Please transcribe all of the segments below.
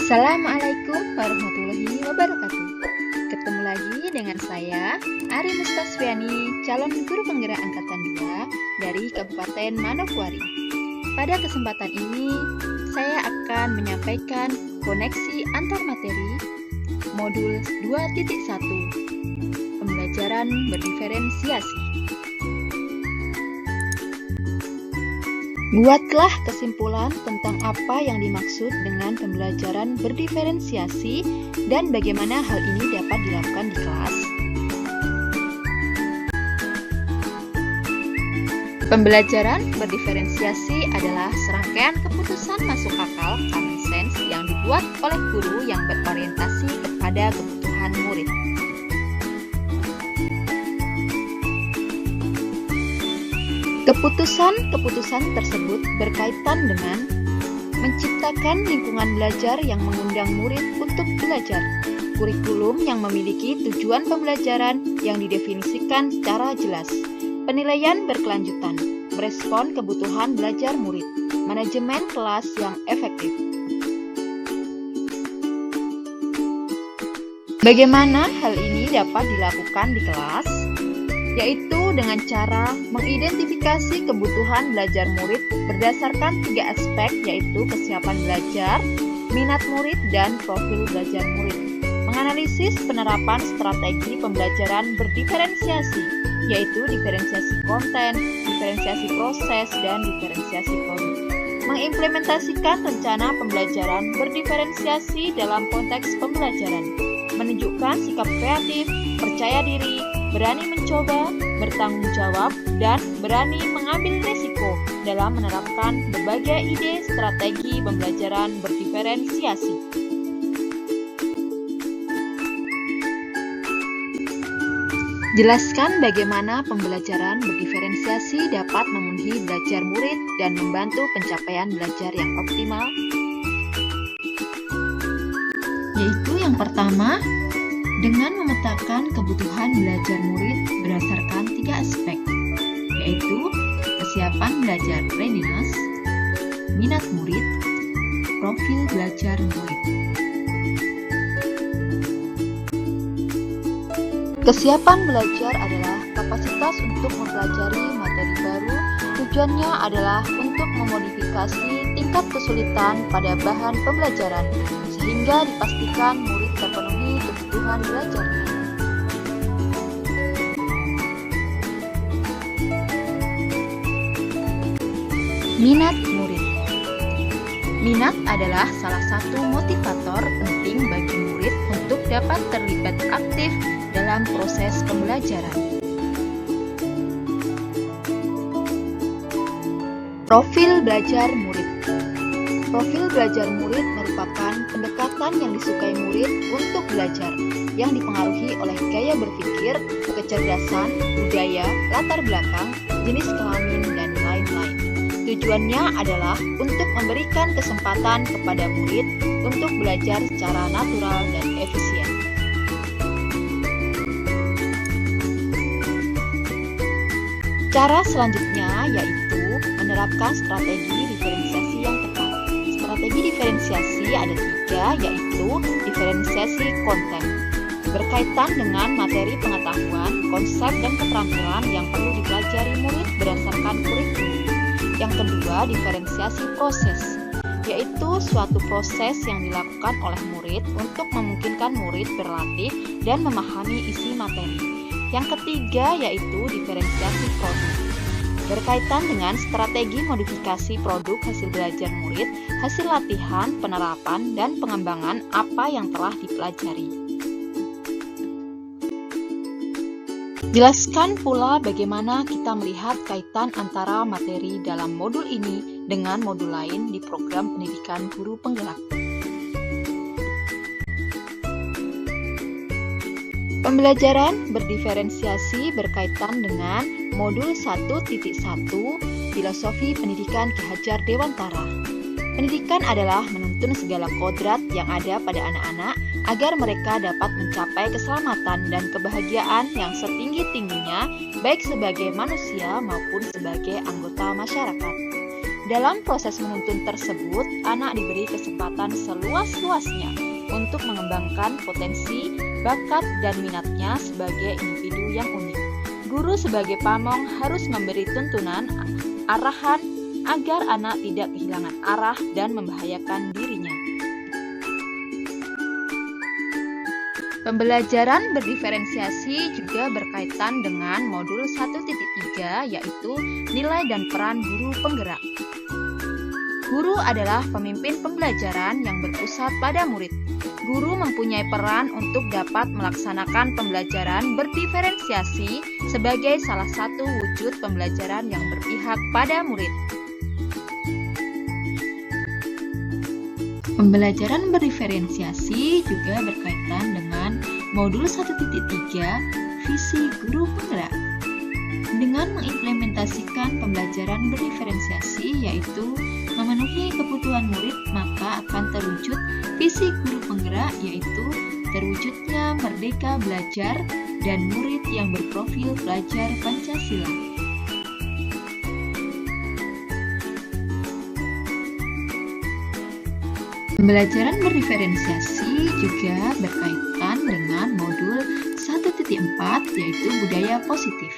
Assalamualaikum warahmatullahi wabarakatuh. Ketemu lagi dengan saya, Ari Mustasviani, calon guru penggerak angkatan 2 dari Kabupaten Manokwari. Pada kesempatan ini, saya akan menyampaikan koneksi antar materi modul 2.1, pembelajaran berdiferensiasi. Buatlah kesimpulan tentang apa yang dimaksud dengan pembelajaran berdiferensiasi dan bagaimana hal ini dapat dilakukan di kelas. Pembelajaran berdiferensiasi adalah serangkaian keputusan masuk akal common sense yang dibuat oleh guru yang berorientasi kepada kebutuhan murid. Keputusan-keputusan tersebut berkaitan dengan menciptakan lingkungan belajar yang mengundang murid untuk belajar, kurikulum yang memiliki tujuan pembelajaran yang didefinisikan secara jelas, penilaian berkelanjutan, merespon kebutuhan belajar murid, manajemen kelas yang efektif. Bagaimana hal ini dapat dilakukan di kelas? Yaitu dengan cara mengidentifikasi kebutuhan belajar murid berdasarkan 3 aspek, yaitu kesiapan belajar, minat murid, dan profil belajar murid. Menganalisis penerapan strategi pembelajaran berdiferensiasi, yaitu diferensiasi konten, diferensiasi proses, dan diferensiasi produk. Mengimplementasikan rencana pembelajaran berdiferensiasi dalam konteks pembelajaran. Menunjukkan sikap kreatif, percaya diri, berani mencoba, bertanggung jawab, dan berani mengambil risiko dalam menerapkan berbagai ide strategi pembelajaran berdiferensiasi. Jelaskan bagaimana pembelajaran berdiferensiasi dapat memenuhi belajar murid dan membantu pencapaian belajar yang optimal. Yaitu yang pertama, dengan memetakan kebutuhan belajar murid berdasarkan 3 aspek, yaitu kesiapan belajar readiness, minat murid, profil belajar murid. Kesiapan belajar adalah kapasitas untuk mempelajari materi baru. Tujuannya adalah untuk memodifikasi tingkat kesulitan pada bahan pembelajaran, sehingga dipastikan murid terpenuhi kebutuhan belajarnya. Minat murid. Minat adalah salah satu motivator penting bagi murid untuk dapat terlibat aktif dalam proses pembelajaran. Profil belajar murid. Profil belajar murid merupakan pendekatan yang disukai murid untuk belajar, yang dipengaruhi oleh gaya berpikir, kecerdasan, budaya, latar belakang, jenis kelamin, dan lain-lain. Tujuannya adalah untuk memberikan kesempatan kepada murid untuk belajar secara natural dan efisien. Cara selanjutnya yaitu menerapkan strategi diferensiasi yang tepat. Strategi diferensiasi ada 3, yaitu diferensiasi konten, berkaitan dengan materi pengetahuan, konsep, dan keterampilan yang perlu dipelajari murid berdasarkan kurikulum. Yang kedua, diferensiasi proses, yaitu suatu proses yang dilakukan oleh murid untuk memungkinkan murid berlatih dan memahami isi materi. Yang ketiga yaitu diferensiasi produk, berkaitan dengan strategi modifikasi produk hasil belajar murid, hasil latihan, penerapan, dan pengembangan apa yang telah dipelajari. Jelaskan pula bagaimana kita melihat kaitan antara materi dalam modul ini dengan modul lain di program pendidikan guru penggerak. Pembelajaran berdiferensiasi berkaitan dengan modul 1.1 Filosofi Pendidikan Ki Hajar Dewantara. Pendidikan adalah menuntun segala kodrat yang ada pada anak-anak agar mereka dapat mencapai keselamatan dan kebahagiaan yang setinggi-tingginya, baik sebagai manusia maupun sebagai anggota masyarakat. Dalam proses menuntun tersebut, anak diberi kesempatan seluas-luasnya untuk mengembangkan potensi, bakat, dan minatnya sebagai individu yang unik. Guru sebagai pamong harus memberi tuntunan, arahan, agar anak tidak kehilangan arah dan membahayakan dirinya. Pembelajaran berdiferensiasi juga berkaitan dengan modul 1.3, yaitu nilai dan peran guru penggerak. Guru adalah pemimpin pembelajaran yang berpusat pada murid. Guru mempunyai peran untuk dapat melaksanakan pembelajaran berdiferensiasi sebagai salah satu wujud pembelajaran yang berpihak pada murid. Pembelajaran berdiferensiasi juga berkaitan dengan modul 1.3, visi guru penggerak. Dengan mengimplementasikan pembelajaran berdiferensiasi, yaitu memenuhi kebutuhan murid, maka akan terwujud visi guru penggerak, yaitu terwujudnya merdeka belajar dan murid yang berprofil pelajar Pancasila. Pembelajaran berdiferensiasi juga berkaitan dengan modul 1.4, yaitu budaya positif.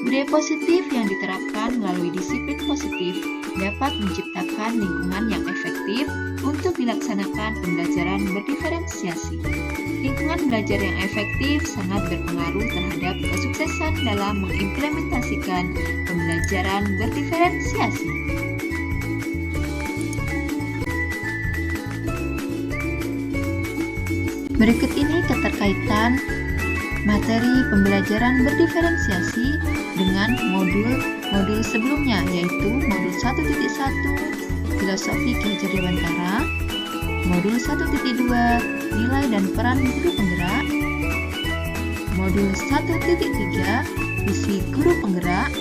Budaya positif yang diterapkan melalui disiplin positif dapat menciptakan lingkungan yang efektif untuk dilaksanakan pembelajaran berdiferensiasi. Lingkungan belajar yang efektif sangat berpengaruh terhadap kesuksesan dalam mengimplementasikan pembelajaran berdiferensiasi. Berikut ini keterkaitan materi pembelajaran berdiferensiasi dengan modul sebelumnya, yaitu modul 1.1 Filosofi Ki Hajar Dewantara, modul 1.2 Nilai dan Peran Guru Penggerak, modul 1.3 Visi Guru Penggerak,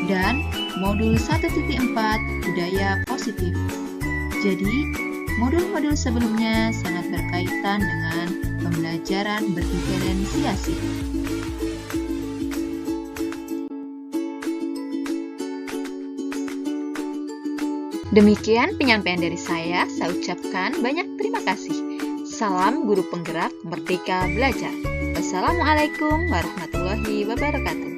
dan modul 1.4 Budaya Positif. Jadi, modul-modul sebelumnya sangat berkaitan dengan pembelajaran berdiferensiasi. Demikian penyampaian dari saya ucapkan banyak terima kasih. Salam guru penggerak, merdeka belajar. Wassalamualaikum warahmatullahi wabarakatuh.